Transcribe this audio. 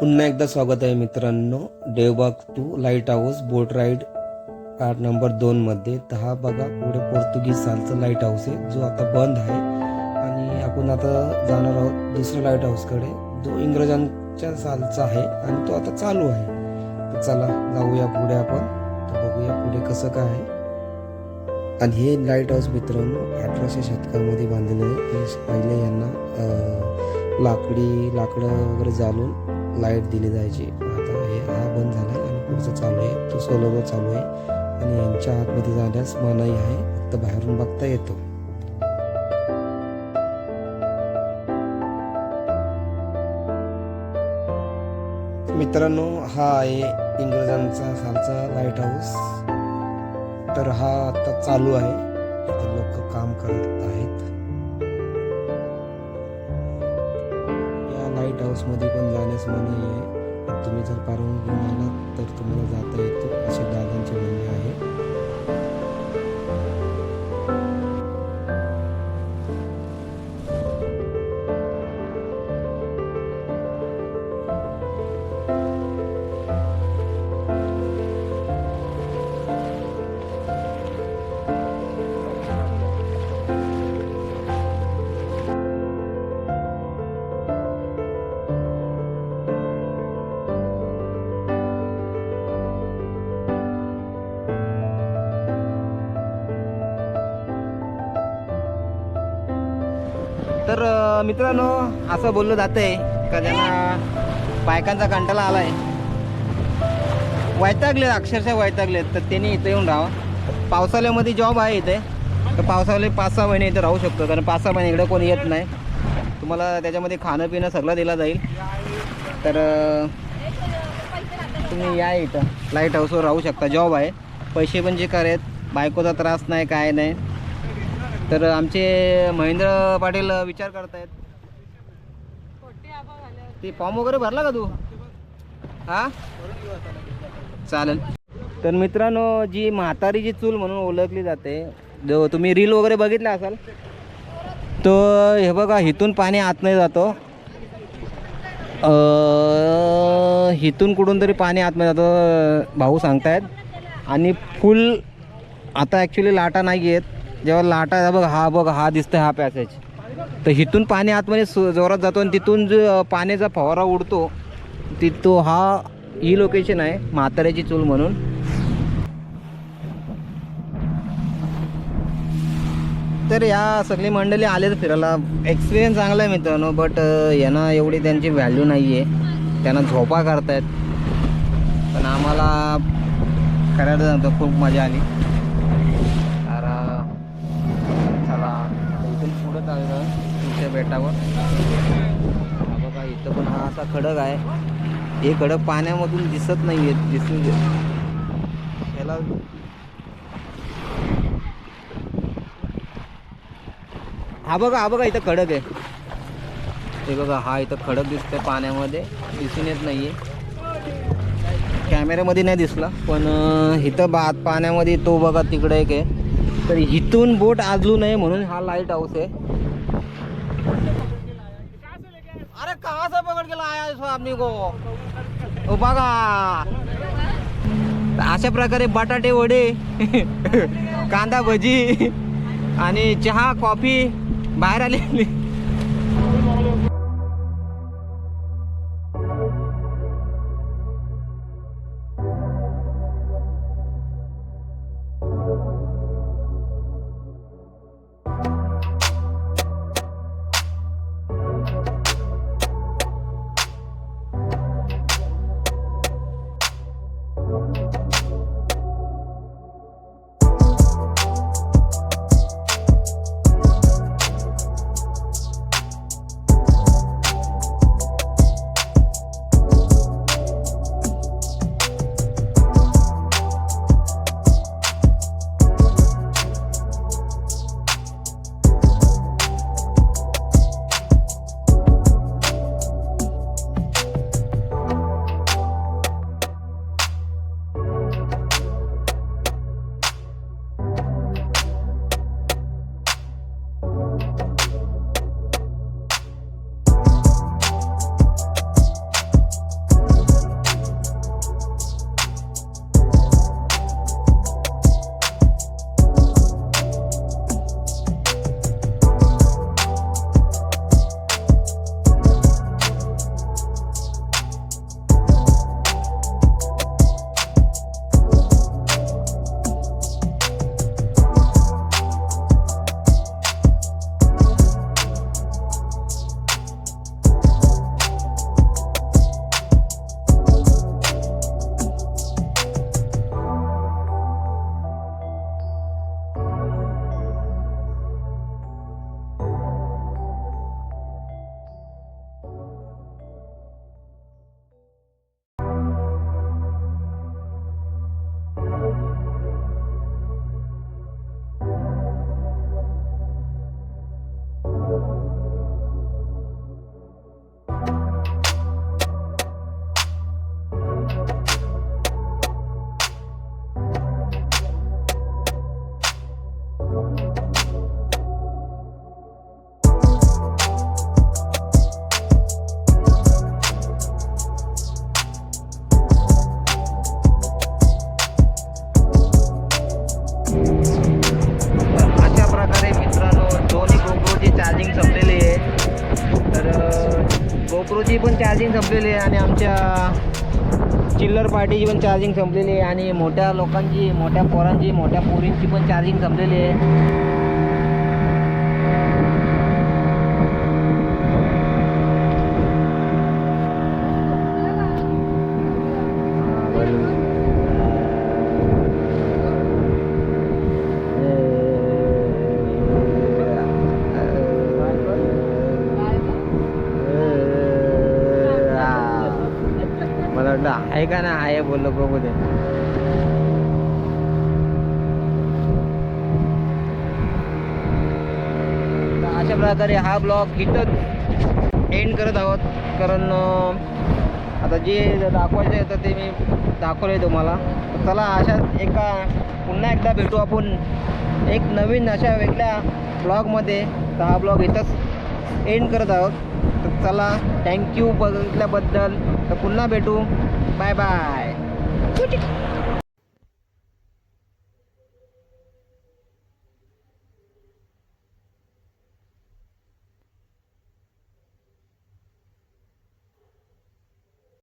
पुन्हा एकदा स्वागत आहे मित्रांनो, Devbag to lighthouse boat ride part number 2 मध्ये. तर हा बघा पुढे पोर्तुगीज सालचा लाईट हाऊस आहे जो आता बंद आहे आणि आपण आता जाणार आहोत दुसऱ्या लाईट हाऊसकडे जो इंग्रजांच्या सालचा आहे आणि तो आता चालू आहे. तर चला जाऊया पुढे आपण, तर बघूया पुढे कसं काय आहे. आणि हे लाईट हाऊस मित्रांनो 1800 शतकामध्ये बांधलेलं आहे. पहिले यांना लाकडं वगैरे जाळून लाईट दिली जायची. आता हा बंद झाला आहे आणि पुढचं चालू आहे, तो सोलरवर चालू आहे आणि यांच्या आतमध्ये जाण्यास मनाई आहे, फक्त बाहेरून बघता येतो. मित्रांनो हा आहे इंग्रजांचा सालचा लाईट हाऊस. तर हा आता चालू आहे, इथे लोक काम करत आहेत. या लाईट हाऊस मध्ये पण जाण्यास मनाई आहे. तुम्ही जर परवानगी घेऊन आलात तर तुम्हाला जाता येतो असे दादांचे म्हणणे आहे. तर मित्रांनो असं बोललं जातंय का ज्यांना बायकांचा कंटाळा आलाय, वैतागले, अक्षरशः वैतागले, तर त्यांनी इथे येऊन राहा. पावसाळ्यामध्ये जॉब आहे इथे, तर पावसाळ्यात 5-6 महिने इथे राहू शकतो, कारण 5-6 महिने इकडे कोणी येत नाही. तुम्हाला त्याच्यामध्ये खाणं पिणं सगळं दिलं जाईल. तर तुम्ही या इथं लाईट हाऊसवर राहू शकता, जॉब आहे, पैसे पण जे आहेत, बायकोचा त्रास नाही, काय नाही. तर आमचे महेंद्र पाटील विचार करतायत. ते फॉर्म वगैरे भरला का तू? हा चालेल. तर मित्रांनो जी म्हातारीची चूल म्हणून ओळखली जाते, जो तुम्ही रील वगैरे बघितला असाल, तो हे बघा इथून पाणी आत नाही जातो, इथून कुठून तरी पाणी आतमध्ये जातो भाऊ सांगतायत. आणि फुल आता ॲक्च्युली लाटा नाही आहेत, जेव्हा लाटा बघ हा दिसतं हा पॅसेज, तर इथून पाणी आतमध्ये जोरात जातो आणि तिथून जो पाण्याचा फवारा उडतो तिथं ही लोकेशन आहे म्हाताऱ्याची चूल म्हणून. तर या सगळी मंडळी आले तर फिरायला, एक्सपिरियन्स चांगला आहे मित्रांनो. बट यांना एवढी त्यांची व्हॅल्यू नाही आहे, त्यांना झोपा करतायत. पण आम्हाला करायला जातो, खूप मजा आली. इथून पुढं चाललं तुमच्या बेटावर. हा बघा इथं पण हा असा खडक आहे, हे खडक पाण्यामधून दिसत नाही आहेत, दिसून ह्याला हा बघा इथं खडक आहे, हे बघा हा इथं खडक दिसतंय, पाण्यामध्ये दिसून येत नाही आहे, कॅमेऱ्यामध्ये नाही दिसला, पण इथं पाण्यामध्ये तो बघा तिकडे एक आहे. तर इथून बोट आजलू नये म्हणून हा लाईट हाऊस आहे. अरे कहाँ से पकड़ के लाया इसको आपने को बघा. अशा प्रकारे बटाटे वडे कांदा भजी आणि चहा कॉफी बाहेर आली. संपलेली आहे आणि आमच्या चिल्लर पार्टीची पण चार्जिंग संपलेली आहे आणि मोठ्या लोकांची, मोठ्या पोरांची, मोठ्या पोरींची पण चार्जिंग संपलेली आहे. मला वाटलं आहे का ना आहे बोललो बघू दे. अशा प्रकारे हा ब्लॉग इथंच एंड करत आहोत, कारण आता जे दाखवायचं होतं ते मी दाखवले तुम्हाला. चला अशा पुन्हा एकदा भेटू आपण एक नवीन अशा वेगळ्या ब्लॉगमध्ये. तर हा ब्लॉग इथंच एंड करत आहोत. तर चला, थँक्यू बघितल्याबद्दल. तर पुन्हा भेटू. Bye bye.